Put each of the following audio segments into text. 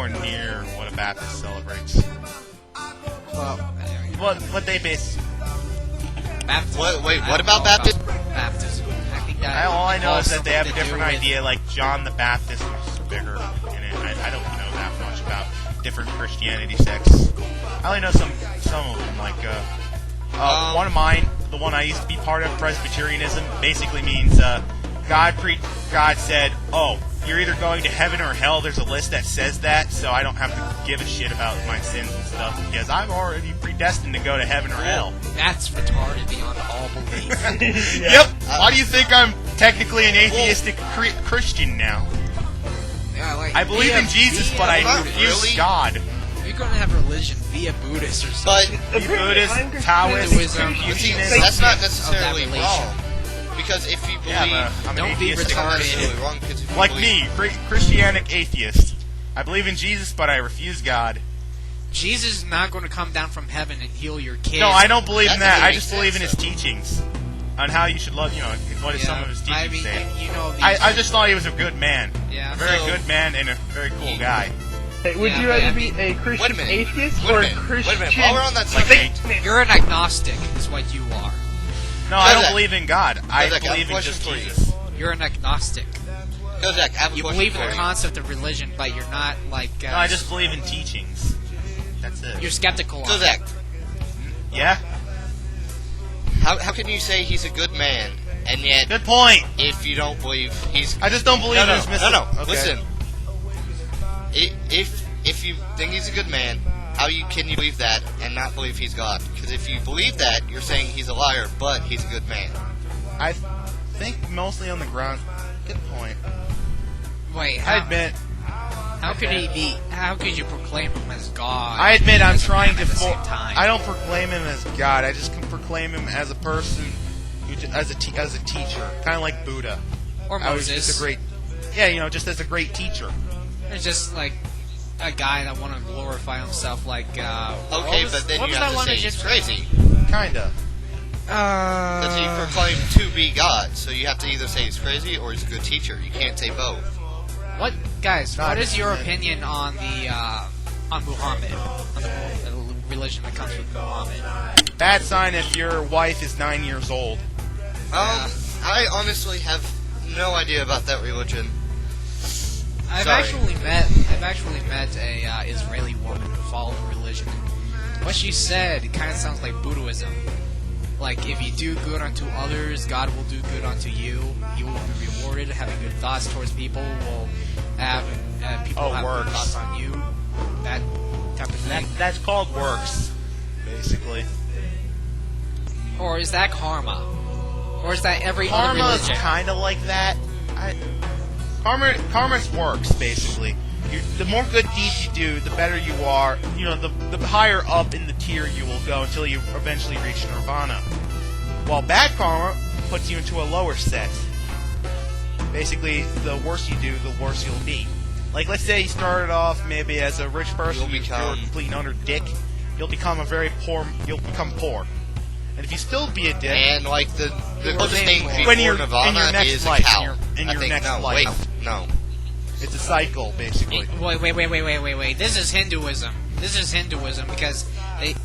nowhere near what a Baptist celebrates. Well, What they base? Baptism. What about baptism? Baptism. I think that All I know is that they have a something to different do with- idea. Like John the Baptist was bigger in it. I don't know that much about different Christianity sects. I only know some of them. Like one of mine, the one I used to be part of, Presbyterianism, basically means God said, "Oh, you're either going to heaven or hell." There's a list that says that, so I don't have to give a shit about my sins and stuff because I'm already predestined to go to heaven or hell. That's retarded beyond all belief. Yep. Why do you think I'm technically an atheistic Christian now? Yeah, like, I believe in Jesus, but I refuse God. If you're gonna have religion, be a Buddhist or something. But Be Buddhist, Taoist, Hinduism. Confucianist. that's not necessarily Of that relation. wrong. Because if you believe, Yeah, I'm an Don't be atheist. it's not retarded. necessarily wrong. Because if you Like believe, me, Christianic atheist. I believe in Jesus, but I refuse God. Jesus is not going to come down from heaven and heal your kids. No, I don't believe in That that. I makes just believe in his sense, teachings on how you should love. What Yeah, some of his teachings I mean, say. you know, these, I just thought he was a good man. yeah, A very So- good man and a very cool guy. Hey, would Yeah, you but rather I be mean- a Wait a Christian minute. atheist Wait a or a minute. Christian? Wait a minute. While we're on that Like subject, you're an agnostic, is what you are. No, I don't Kozak. believe in God. I Kozak, I have a believe in question just for you. Jesus. You're an agnostic. Kozak, I have a You question believe in for the you. concept of religion, but you're not like. No, I just believe in teachings. That's it. You're skeptical. on Kozak, Yeah? how can you say he's a good man, and yet Good point. if you don't believe he's I just don't believe in his no, Okay. listen. If you think he's a good man, can you believe that and not believe he's God? Because if you believe that, you're saying he's a liar, but he's a good man. I think mostly on the ground. Good point. Wait, I admit. how could he be? How could you proclaim him as God? I admit I'm as a trying man to. at the same time? I don't proclaim him as God. I just can proclaim him as a person, as a teacher, kind of like Buddha. Or I was Moses. just a great, just as a great teacher. It's just like a guy that want to glorify himself, like. Okay, but then you have to say he's crazy. Kinda. Because he proclaimed to be God, so you have to either say he's crazy or he's a good teacher. You can't say both. What, guys? No, What I is your just- opinion on the on Muhammad, on the religion that comes with Muhammad? Bad sign if your wife is 9 years old. I honestly have no idea about that religion. I've Sorry. actually met a Israeli woman who followed the religion. What she said kind of sounds like Buddhism. Like, if you do good unto others, God will do good unto you. You will be rewarded. Having good thoughts towards people will have people have works. good thoughts on you. That type of thing. That's called works, basically. Or is that karma? Or is that every other Karma is religion? kind of like that. Karma's works, basically. The more good deeds you do, the better you are. The higher up in the tier you will go until you eventually reach nirvana. While bad karma puts you into a lower set. Basically, the worse you do, the worse you'll be. Like, let's say you started off maybe as a rich person, You'll become- you're a complete and utter dick. You'll become you'll become poor. And if you still be a dick, And like the closest thing when before you're in Nirvana your next is life, a cow. in I your think next no, life. wait, no. it's a cycle, basically. Wait. This is Hinduism. Because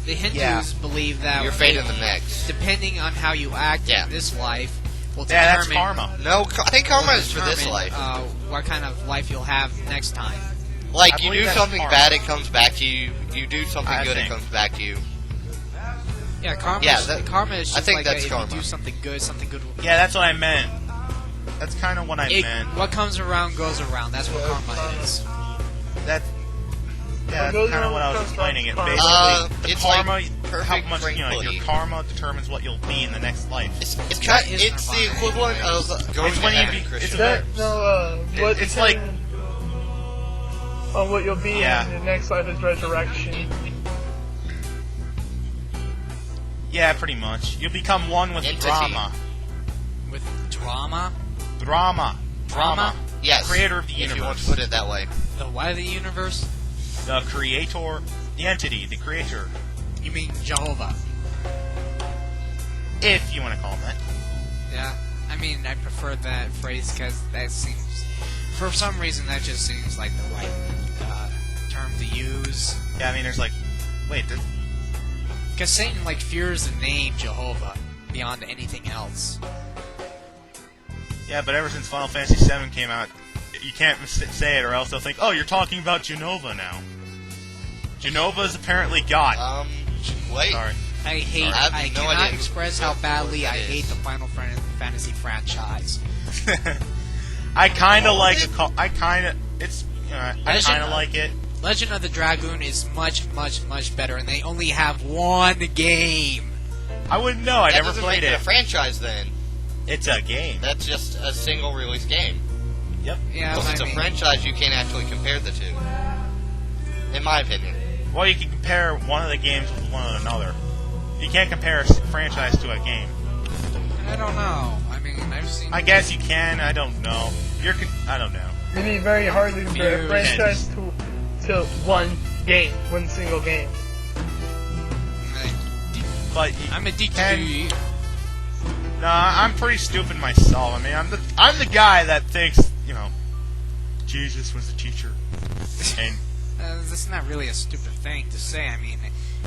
the Hindus Yeah. believe that Your fate in the next. depending on how you act Yeah. in this life will Yeah, determine that's karma. No, I think karma will is for this determine, life. what kind of life you'll have next time. Like, I you believe do that's something karma. bad, it comes back to you. You do something I good, think. it comes back to you. Yeah, karma. Yeah, Karma is just I think like that's if karma. you do something good will. Yeah, that's what I meant. That's kind of what I meant. What comes around goes around. That's what karma is. That's kind goes of what I around was comes explaining it. around. Basically, the It's karma, like how perfect much tranquility. your karma determines what you'll be in the next life. It's That is it's the Nirvana equivalent anyways. of going It's to when you heaven, be- Christian. it's What It's like- on what you'll be Yeah. in the next life is resurrection. Yeah, pretty much. You'll become one with Entity. drama. With drama, Drama. Yes, Creator of the if you want to universe. put it that way. the what of the universe? The creator, the entity, the creator. You mean Jehovah? If you want to call him that. Yeah. I mean, I prefer that phrase because that seems, for some reason, that just seems like the right to use. Yeah, I mean, there's like, wait, Because Satan, like, fears the name Jehovah beyond anything else. yeah, but ever since Final Fantasy VII came out, you can't say it or else they'll think, oh, you're talking about Genova now. Genova is apparently God. Wait. Sorry. I hate. I have I no cannot idea express how what badly that I is. hate the Final Fantasy franchise. I kind of Oh, like it- the. I kind of. It's. I kind of like it. Legend of the Dragoon is much, much, much better, and they only have one game. I wouldn't know. I That never doesn't played make it it. a franchise then. It's a game. That's just a single release game. Yep. Yeah, If but it's I a mean, franchise, you can't actually compare the two. In my opinion. Well, you can compare one of the games with one another. You can't compare a franchise to a game. I don't know. I mean, I've seen. I guess you can. I don't know. I don't know. It'd be very hard to compare a Views. franchise to one game, one single game. But you I'm a can. DQ. Nah, I'm pretty stupid myself. I mean, I'm the guy that thinks, Jesus was a teacher, and That's not really a stupid thing to say. I mean,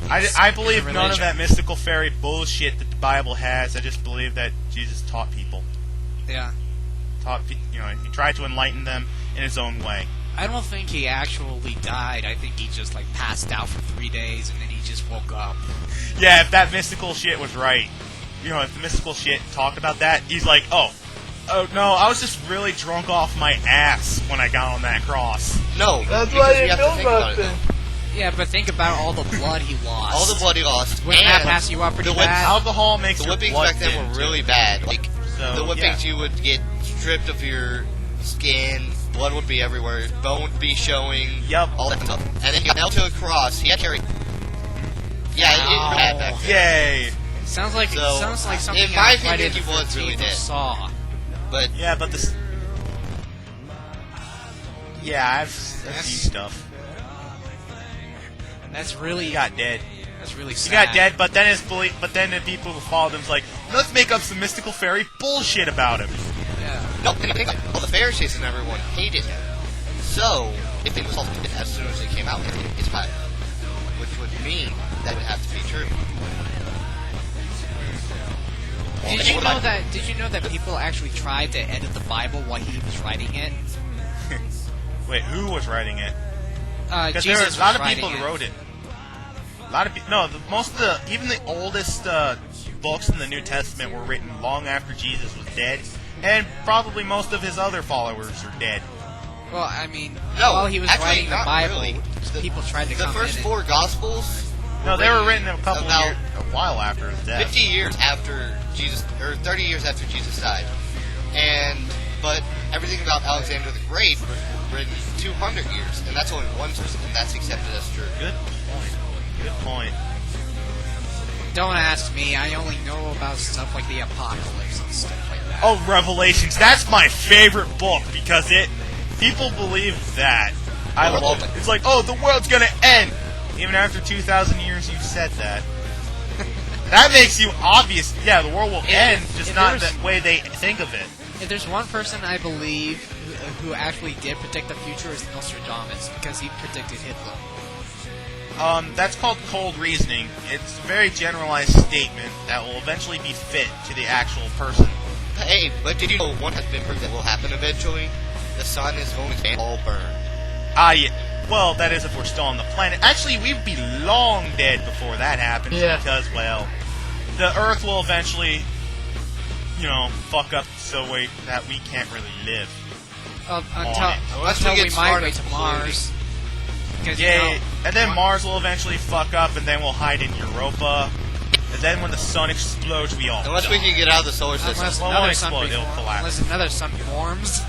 I believe it's a none of religion. that mystical fairy bullshit that the Bible has. I just believe that Jesus taught people. Yeah. He tried to enlighten them in his own way. I don't think he actually died. I think he just like passed out for 3 days and then he just woke up. Yeah, if that mystical shit was right, if the mystical shit talked about that, he's like, oh no, I was just really drunk off my ass when I got on that cross. No, That's because why you they have to know think about it. nothing. Yeah, but think about all the blood he lost. All the blood he lost. Wouldn't that and pass you up pretty the whip- bad? Alcohol makes The your whippings blood back then thin, were too. really bad. Like, So, the whippings you would get stripped of your skin, blood would be everywhere, bone would be showing, Yup. all that stuff. And then he got nailed to a cross, he had to carry... Yeah, it Ow. bad back then. Yay! Sounds like So, something in my out of Friday opinion, the he was 13th really or dead. Saw. But, Yeah, but this. Yeah, I've That's- seen stuff. That's really He got dead. That's really He sad. got dead, but then the people who followed him's like, let's make up some mystical fairy bullshit about him. Yeah. no, and you think like, all the Pharisees and everyone hated him. So, if they was all dead as soon as they came out, it's bad. Which would mean that would have to be true. Did you know that people actually tried to edit the Bible while he was writing it? Wait, who was writing it? Because Jesus there was a lot of writing people who it. wrote it. A lot of people. No, even the oldest books in the New Testament were written long after Jesus was dead, and probably most of his other followers are dead. Well, I mean, No, while he was actually, writing the not Bible, really. people tried to The come first in 4 Gospels No, they were written a couple about years, a while after his death. 50 years after Jesus, or 30 years after Jesus died. But everything about Alexander the Great was written 200 years, and that's only one source, and that's accepted as true. Good point. Good point. Don't ask me. I only know about stuff like the apocalypse and stuff like that. Oh, Revelations. That's my favorite book because people believe that. I Well, love it. It's like, oh, the world's gonna end. Even after 2,000 years you've said that. That makes you obvious. Yeah, the world will end, just if not there's- the way they think of it. If there's one person I believe who actually did predict the future, is Nostradamus, because he predicted Hitler. That's called cold reasoning. It's a very generalized statement that will eventually be fit to the actual person. Hey, but did you know one has been proved that will happen eventually? The sun is going to all burn. Yeah. Well, that is if we're still on the planet. Actually, we'd be long dead before that happens Yeah. because, well, the Earth will eventually, fuck up that we can't really live. Unless we Until get we smart migrate to and Mars. Because, Yeah, and then Mars will eventually fuck up, and then we'll hide in Europa. And then when the sun explodes, we all Unless die. we can get out of the solar system. unless Well, another won't sun explode, it'll collapse. unless another sun forms.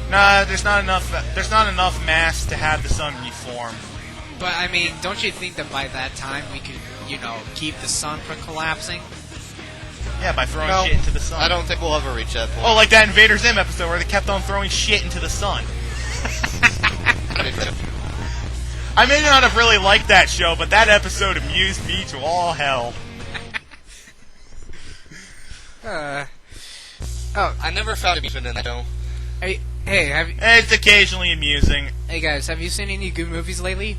Nah, there's not enough mass to have the sun reform. But I mean, don't you think that by that time we could, keep the sun from collapsing? Yeah, by throwing No, shit into the sun. I don't think we'll ever reach that point. Oh, like that Invader Zim episode where they kept on throwing shit into the sun. I may not have really liked that show, but that episode amused me to all hell. I never found amusement in that show. Hey, It's occasionally amusing. hey guys, have you seen any good movies lately?